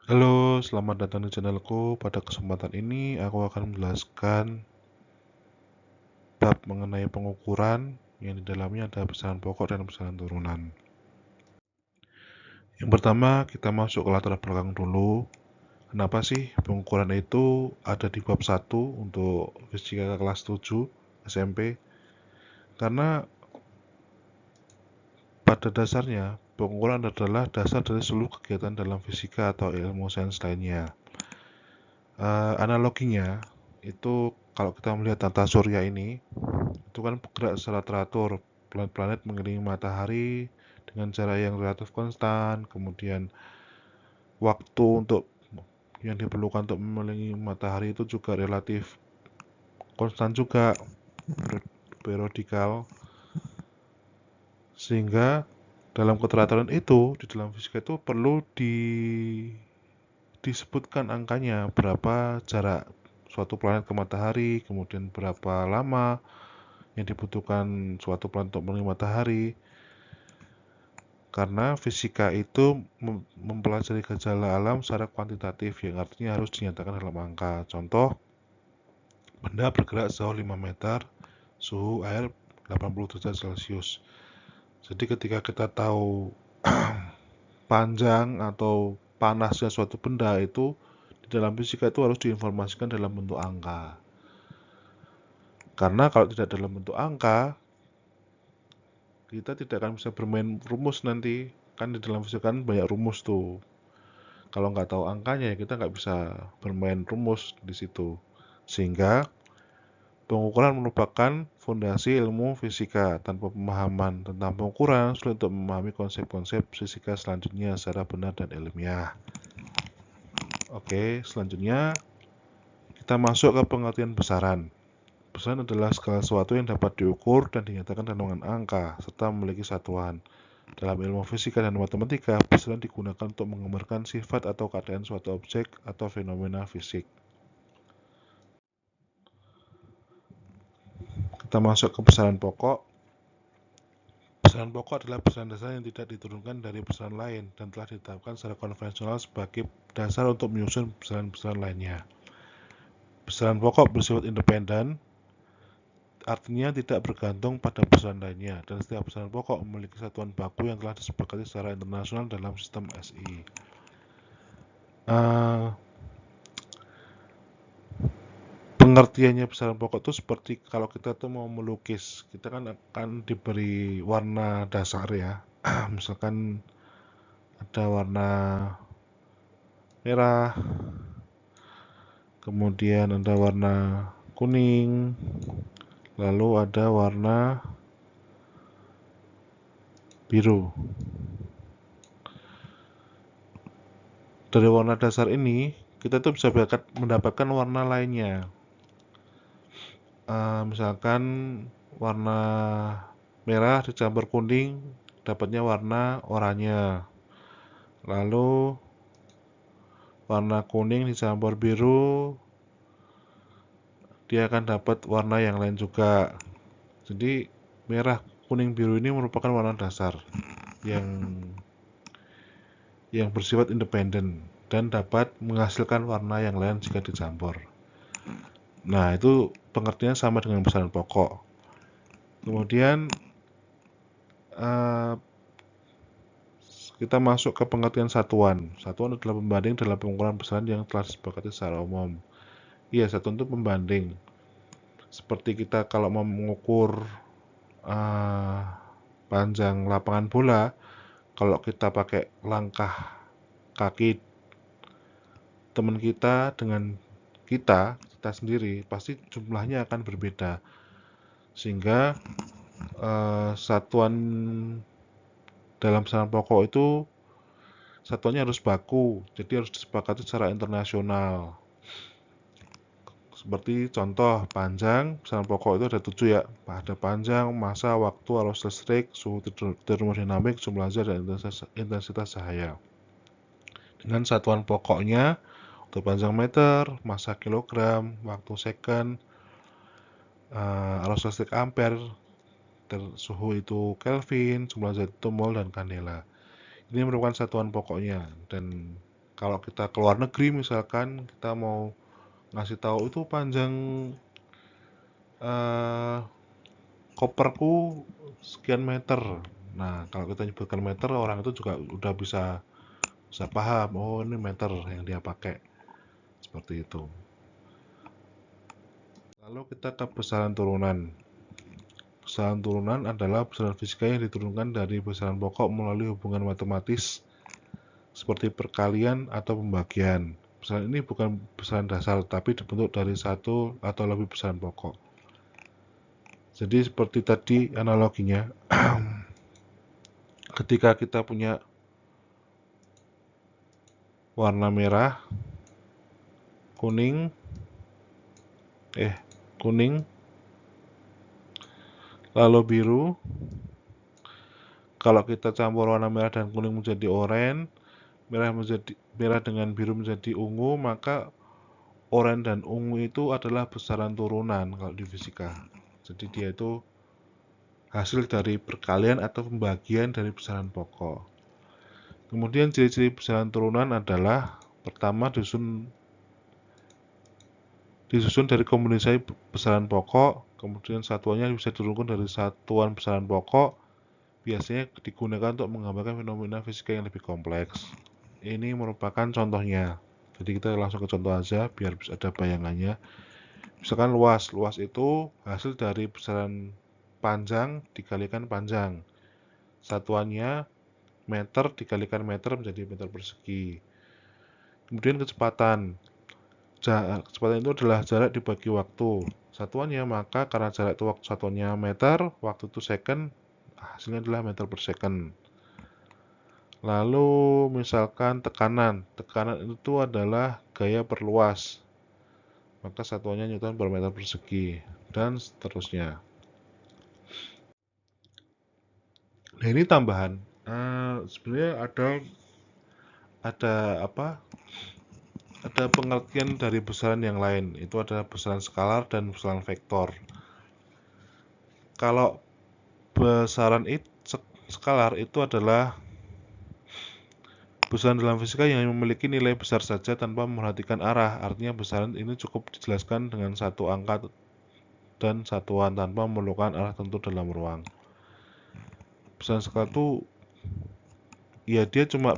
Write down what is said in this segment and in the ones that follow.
Halo, selamat datang di channelku. Pada kesempatan ini, aku akan menjelaskan bab mengenai pengukuran yang di dalamnya ada besaran pokok dan besaran turunan. Yang pertama, kita masuk ke latar belakang dulu. Kenapa sih pengukuran itu ada di bab 1 untuk fisika kelas 7 SMP? Karena pada dasarnya, pengukuran adalah dasar dari seluruh kegiatan dalam fisika atau ilmu sains lainnya. Analoginya, itu kalau kita melihat tata surya ini, itu kan bergerak secara teratur, planet-planet mengelilingi matahari dengan cara yang relatif konstan, kemudian waktu untuk yang diperlukan untuk mengelilingi matahari itu juga relatif konstan juga, periodikal, sehingga dalam keteraturan itu di dalam fisika itu perlu disebutkan angkanya, berapa jarak suatu planet ke matahari, kemudian berapa lama yang dibutuhkan suatu planet untuk mengelilingi matahari. Karena fisika itu mempelajari gejala alam secara kuantitatif, yang artinya harus dinyatakan dalam angka. Contoh, benda bergerak sejauh 5 meter, suhu air 80 derajat Celcius. Jadi ketika kita tahu panjang atau panasnya suatu benda itu di dalam fisika itu harus diinformasikan dalam bentuk angka. Karena kalau tidak dalam bentuk angka, kita tidak akan bisa bermain rumus nanti. Kan di dalam fisika kan banyak rumus tuh. Kalau nggak tahu angkanya, kita nggak bisa bermain rumus di situ. Sehingga pengukuran merupakan fondasi ilmu fisika. Tanpa pemahaman tentang pengukuran, sulit untuk memahami konsep-konsep fisika selanjutnya secara benar dan ilmiah. Oke, selanjutnya kita masuk ke pengertian besaran. Besaran adalah segala sesuatu yang dapat diukur dan dinyatakan dengan angka, serta memiliki satuan. Dalam ilmu fisika dan matematika, besaran digunakan untuk menggambarkan sifat atau keadaan suatu objek atau fenomena fisik. Kita masuk ke besaran pokok. Besaran pokok adalah besaran dasar yang tidak diturunkan dari besaran lain dan telah ditetapkan secara konvensional sebagai dasar untuk menyusun besaran-besaran lainnya. Besaran pokok bersifat independen, artinya tidak bergantung pada besaran lainnya, dan setiap besaran pokok memiliki satuan baku yang telah disepakati secara internasional dalam sistem SI. Pengertiannya besaran pokok itu seperti kalau kita tuh mau melukis, kita kan akan diberi warna dasar ya. Misalkan ada warna merah, kemudian ada warna kuning, lalu ada warna biru. Dari warna dasar ini, kita tuh bisa mendapatkan warna lainnya. Misalkan warna merah dicampur kuning, dapatnya warna oranye. Lalu warna kuning dicampur biru, dia akan dapat warna yang lain juga. Jadi merah, kuning, biru ini merupakan warna dasar yang bersifat independen dan dapat menghasilkan warna yang lain jika dicampur. Nah, itu pengertiannya sama dengan besaran pokok. Kemudian kita masuk ke pengertian satuan. Satuan adalah pembanding dalam pengukuran besaran yang telah disepakati secara umum. Iya, satuan itu pembanding. Seperti kita kalau mau mengukur panjang lapangan bola, kalau kita pakai langkah kaki teman kita dengan kita sendiri, pasti jumlahnya akan berbeda. Sehingga satuan dalam besaran pokok itu satuannya harus baku, jadi harus disepakati secara internasional. Seperti contoh panjang, besaran pokok itu ada 7 ya. Ada panjang, massa, waktu, arus listrik, suhu termodinamik, jumlah zat, dan intensitas cahaya. Dengan satuan pokoknya untuk panjang meter, massa kilogram, waktu second, arus listrik ampere, suhu itu Kelvin, jumlah zat itu mol dan kandela. Ini merupakan satuan pokoknya, dan Kalau kita keluar negeri misalkan kita mau ngasih tahu itu panjang koperku sekian meter. Nah, kalau kita nyebutkan meter, orang itu juga udah bisa paham, oh ini meter yang dia pakai. Seperti itu. Lalu kita ke besaran turunan. Besaran turunan adalah besaran fisika yang diturunkan dari besaran pokok melalui hubungan matematis seperti perkalian atau pembagian. Besaran ini bukan besaran dasar, tapi dibentuk dari satu atau lebih besaran pokok. Jadi seperti tadi analoginya, ketika kita punya warna merah, kuning, lalu biru. Kalau kita campur warna merah dan kuning menjadi oranye, merah dengan biru menjadi ungu, maka oranye dan ungu itu adalah besaran turunan kalau di fisika. Jadi dia itu hasil dari perkalian atau pembagian dari besaran pokok. Kemudian ciri-ciri besaran turunan adalah pertama disusun dari kombinasi besaran pokok, kemudian satuannya bisa diturunkan dari satuan besaran pokok, biasanya digunakan untuk menggambarkan fenomena fisika yang lebih kompleks. Ini merupakan contohnya. Jadi kita langsung ke contoh aja biar bisa ada bayangannya. Misalkan luas itu hasil dari besaran panjang dikalikan panjang. Satuannya meter dikalikan meter menjadi meter persegi. Kemudian kecepatan. Kecepatan itu adalah jarak dibagi waktu. Satuannya, maka karena jarak itu waktu satuannya meter, waktu itu second, hasilnya adalah meter per second. Lalu misalkan tekanan itu adalah gaya perluas, maka satuannya Newton per meter persegi, dan seterusnya. Nah ini tambahan, sebenarnya ada pengertian dari besaran yang lain, itu adalah besaran skalar dan besaran vektor. Kalau besaran skalar itu adalah besaran dalam fisika yang memiliki nilai besar saja tanpa memperhatikan arah. Artinya besaran ini cukup dijelaskan dengan satu angka dan satuan tanpa memerlukan arah tentu dalam ruang. Besaran skalar itu ya dia cuma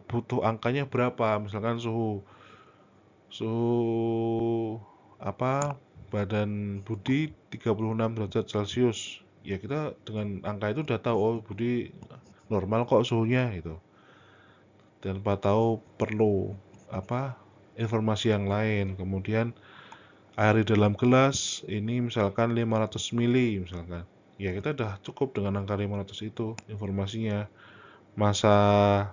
butuh angkanya berapa, misalkan suhu badan Budi 36 derajat Celcius. Ya kita dengan angka itu udah tahu, oh Budi normal kok suhunya gitu. Tanpa tahu perlu informasi yang lain. Kemudian air di dalam gelas ini misalkan 500 mili misalkan. Ya kita udah cukup dengan angka 500 itu informasinya. Massa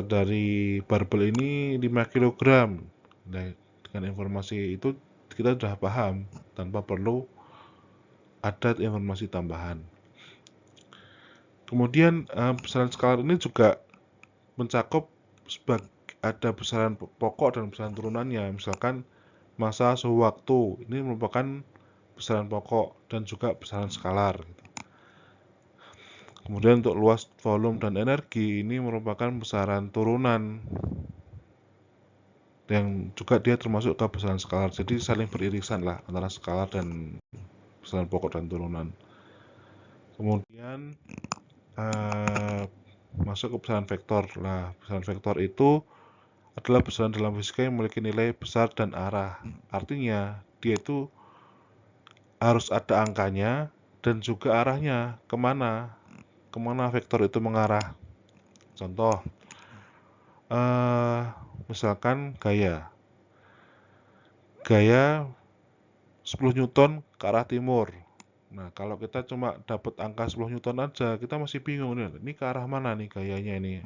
dari barbel ini 5 kg. Nah, dengan informasi itu kita sudah paham tanpa perlu ada informasi tambahan. Kemudian besaran skalar ini juga mencakup ada besaran pokok dan besaran turunannya. Misalkan massa, suhu, waktu ini merupakan besaran pokok dan juga besaran skalar. Kemudian untuk luas, volume, dan energi ini merupakan besaran turunan yang juga dia termasuk ke besaran skalar. Jadi saling beririsan lah antara skalar dan besaran pokok dan turunan. Kemudian masuk ke besaran vektor. Nah, besaran vektor itu adalah besaran dalam fisika yang memiliki nilai besar dan arah. Artinya dia itu harus ada angkanya dan juga arahnya kemana vektor itu mengarah. Contoh, misalkan gaya 10 Newton ke arah timur. Nah, kalau kita cuma dapat angka 10 Newton aja, kita masih bingung nih, ini ke arah mana nih gayanya ini.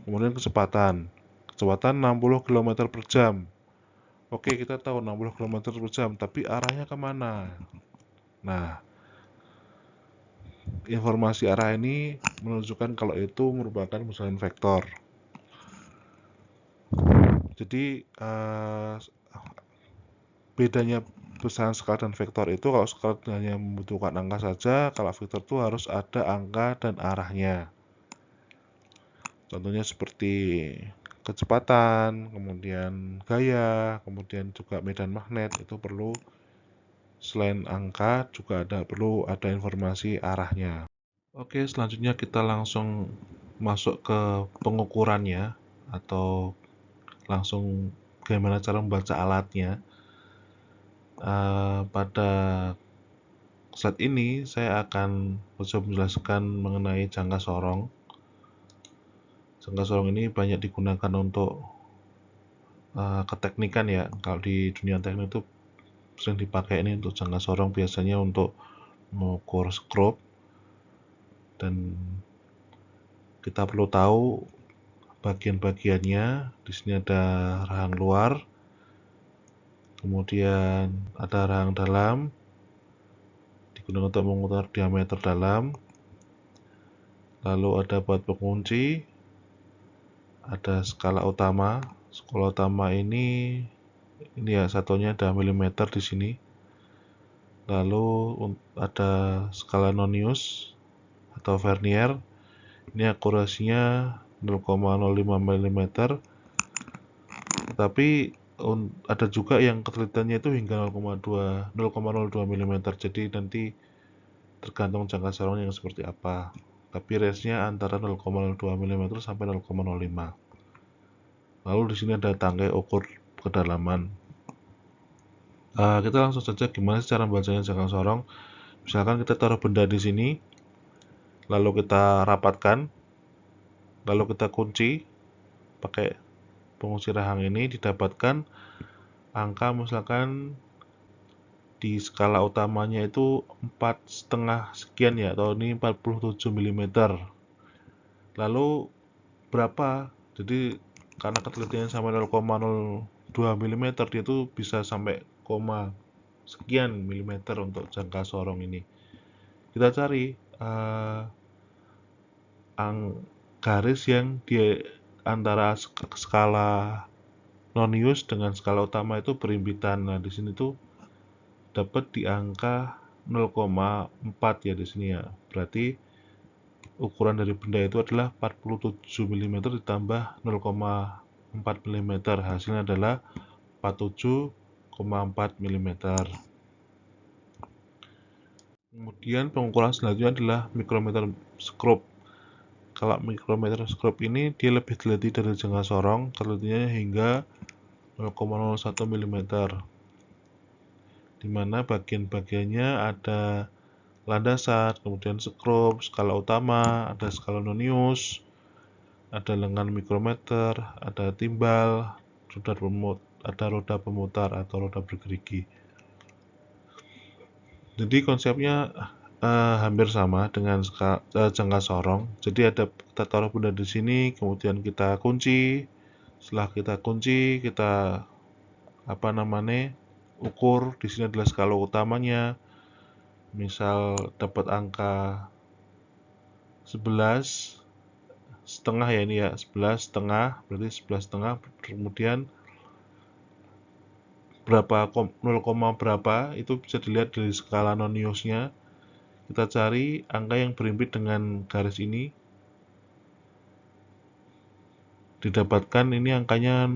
Kemudian kecepatan 60 km per jam. Oke, kita tahu 60 km per jam, tapi arahnya kemana? Nah, informasi arah ini menunjukkan kalau itu merupakan besaran vektor. Jadi bedanya besaran skalar dan vektor itu, kalau skalar hanya membutuhkan angka saja, kalau vektor itu harus ada angka dan arahnya. Contohnya seperti kecepatan, kemudian gaya, kemudian juga medan magnet. Itu perlu selain angka juga perlu ada informasi arahnya. Oke, selanjutnya kita langsung masuk ke pengukurannya atau langsung bagaimana cara membaca alatnya. Pada slide ini saya akan mencoba menjelaskan mengenai jangka sorong. Jangka sorong ini banyak digunakan untuk keteknikan ya. Kalau di dunia teknik itu sering dipakai ini untuk jangka sorong, biasanya untuk mengukur skrup. Dan kita perlu tahu bagian-bagiannya. Di sini ada rahang luar, kemudian ada rahang dalam, digunakan untuk mengukur diameter dalam. Lalu ada buat pengunci, ada skala utama. Skala utama ini ya satunya ada milimeter di sini. Lalu ada skala nonius atau vernier. Ini akurasinya 0,05 mm. Tapi ada juga yang ketelitiannya itu hingga 0,02 mm. Jadi nanti tergantung jangka sorong yang seperti apa. Tapi range-nya antara 0,02 mm sampai 0,05. Lalu di sini ada tangkai ukur kedalaman. Kita langsung saja gimana sih cara membacanya jangka sorong. Misalkan kita taruh benda di sini, lalu kita rapatkan, lalu kita kunci pakai pengunci rahang ini, didapatkan angka misalkan di skala utamanya itu 4,5 sekian ya, atau ini 47 mm. Lalu berapa? Jadi karena ketelitiannya sampai 0,02 mm, dia itu bisa sampai koma sekian milimeter untuk jangka sorong ini. Kita cari garis yang di antara skala nonius dengan skala utama itu berimpitan. Nah, di sini tuh dapat di angka 0,4 ya di sini ya. Berarti ukuran dari benda itu adalah 47 mm ditambah 0,4 mm. Hasilnya adalah 47,4 mm. Kemudian pengukuran selanjutnya adalah mikrometer skrup. Kalau mikrometer skrup ini dia lebih teliti dari jangka sorong, telitinya hingga 0,01 mm. Di mana bagian-bagiannya ada landasan, kemudian skrup, skala utama, ada skala nonius, ada lengan mikrometer, ada timbal, ada roda pemutar atau roda bergerigi. Jadi konsepnya hampir sama dengan jangka sorong. Jadi kita taruh benda di sini, kemudian kita kunci. Setelah kita kunci, kita ukur. Di sini adalah skala utamanya. Misal dapat angka 11 setengah ya ini ya, 11 setengah, berarti 11 setengah. Kemudian berapa 0, berapa itu bisa dilihat dari skala noniusnya. Kita cari angka yang berimpit dengan garis ini, didapatkan ini angkanya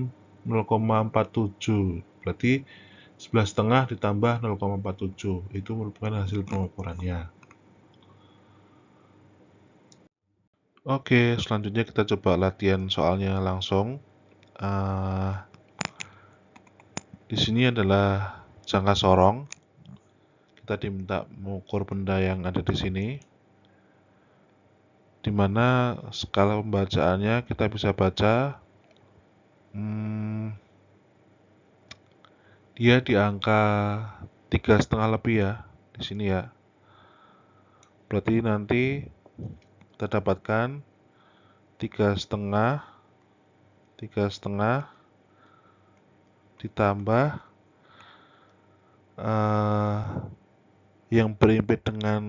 0,47, berarti 11 setengah ditambah 0,47 itu merupakan hasil pengukurannya. Oke, selanjutnya kita coba latihan soalnya langsung. Di sini adalah jangka sorong. Kita diminta mengukur benda yang ada di sini, di mana skala pembacaannya kita bisa baca dia di angka 3,5 lebih ya di sini ya. Berarti nanti kita dapatkan 3,5 ditambah yang berimpit dengan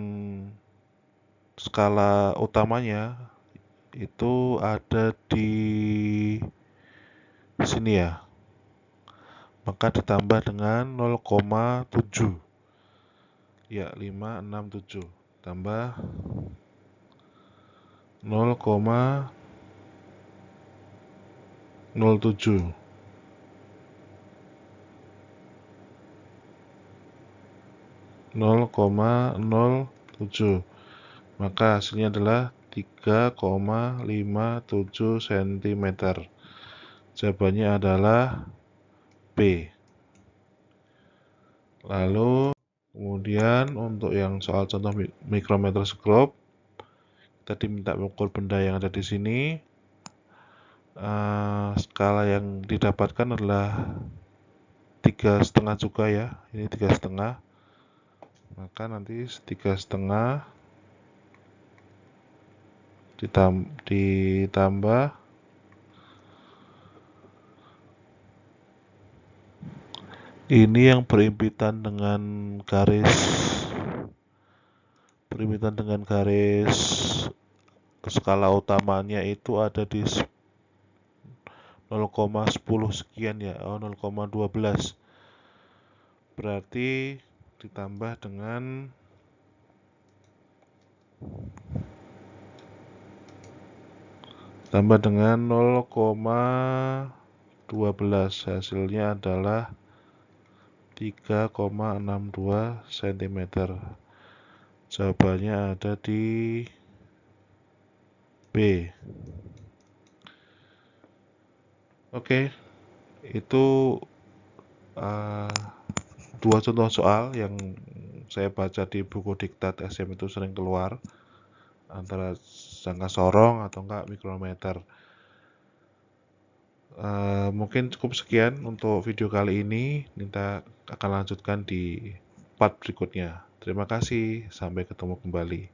skala utamanya itu ada di sini ya, maka ditambah dengan 0,7 ya, 567 tambah 0,7 0,07. Maka hasilnya adalah 3,57 cm. Jawabannya adalah B. Lalu kemudian untuk yang soal contoh mikrometeroskop, kita diminta mengukur benda yang ada di sini. Skala yang didapatkan adalah 3,5 juga ya. Ini 3,5. Maka nanti 3,5 ditambah ini yang berimpitan dengan garis skala utamanya itu ada di 0,10 sekian ya, 0,12. Berarti ditambah dengan 0,12, hasilnya adalah 3,62 cm. Jawabannya ada di B. Oke, itu dua contoh soal yang saya baca di buku diktat SM itu sering keluar, antara jangka sorong atau enggak mikrometer. Mungkin cukup sekian untuk video kali ini. Kita akan lanjutkan di part berikutnya. Terima kasih, sampai ketemu kembali.